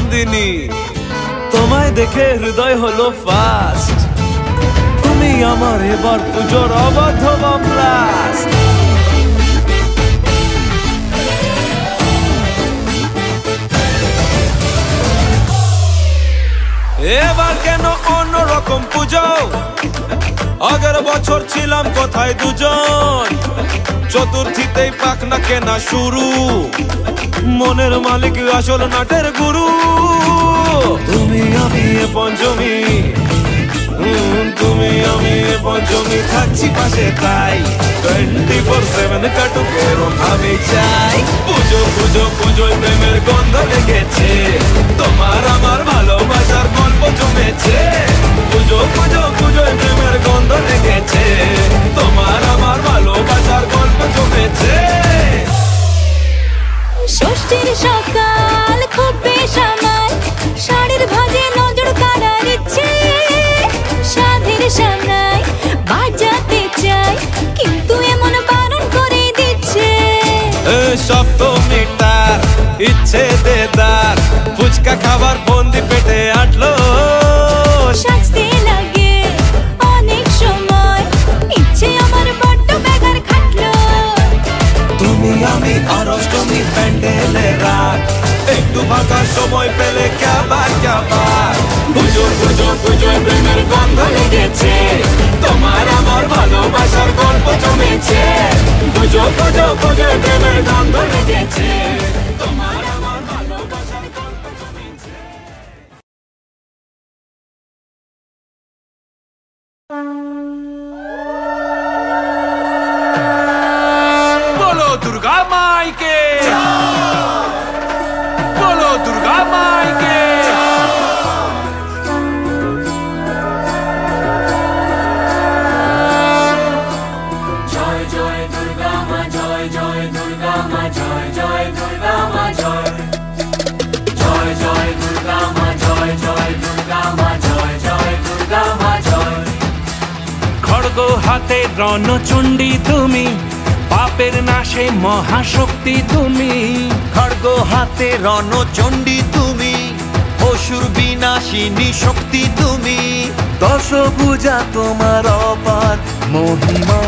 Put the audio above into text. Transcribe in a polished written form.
নন্দিনী, তোমায় দেখে হৃদয় হলো ফাস্ট। তুমি আমার এবার পুজোর অবাধ ব্লাস্ট। এবার কেন অন্যরকম পুজো? আগের বছর ছিলাম কোথায় দুজন, চতুর্থীতেই পাখনা কেনা শুরু। মনের মালিক আসল নাটের গুরু। তুমি আমি এ পঞ্চমী, তুমি আমি এ পঞ্চমী, থাকছি পাশে তাই 24/7 কাটুক এরম আমি চাই। পুজো পুজো পুজোয় প্রেমের গন্ধ লেগেছে, তোমার আমার ভালোবাসার গল্প জমেছে। পুজো পুজো পুজোয় প্রেমের গন্ধ লেগেছে, তোমার আমার ভালোবাসার গল্প জমেছে। ষষ্ঠীর সকাল খুব বেসামাল, শাড়ির ভাজে নজর কাড়ার ইচ্ছে। সাধের সামনায় বাজাতে চাই, কিন্তু এমন বারণ করে দিচ্ছে। সপ্তমীটার ইচ্ছে দেদার, ফুচকা খাবার বন্দি পেটে আটলো। সাজতে লাগে অনেক সময়, ইচ্ছে আমার বড্ড বেগার খাটলো। তুমি আমি আর অষ্টমী প্যান্ডেলে রাত, একটু ফাঁকা সময় পেলে ক্যাবার ক্যাবার। পুজো পুজো পুজোয় প্রেমের গন্ধ লেগেছে, তোমার আমার ভালোবাসার গল্প জমেছে। পুজো পুজো পুজোয় প্রেমের গন্ধ লেগেছে, তোমার আমার ভালোবাসার গল্প জমেছে। बोलो दुर्गा माई के, बोलो दुर्गा माई के। জয় জয় দুর্গা মা, জয় জয় দুর্গা মা, জয় জয় দুর্গা মা, জয় জয় জয় দুর্গা মা, জয় জয় দুর্গা মা, জয় জয় দুর্গা মা, জয়। খড়গ হাতে রণচণ্ডী তুমি, পাপের নাশে মহাশক্তি তুমি। খড়গ হাতে রণচণ্ডী তুমি, অসুর বিনাশিনী শক্তি তুমি। দশভুজা তোমার অপার মহিমা,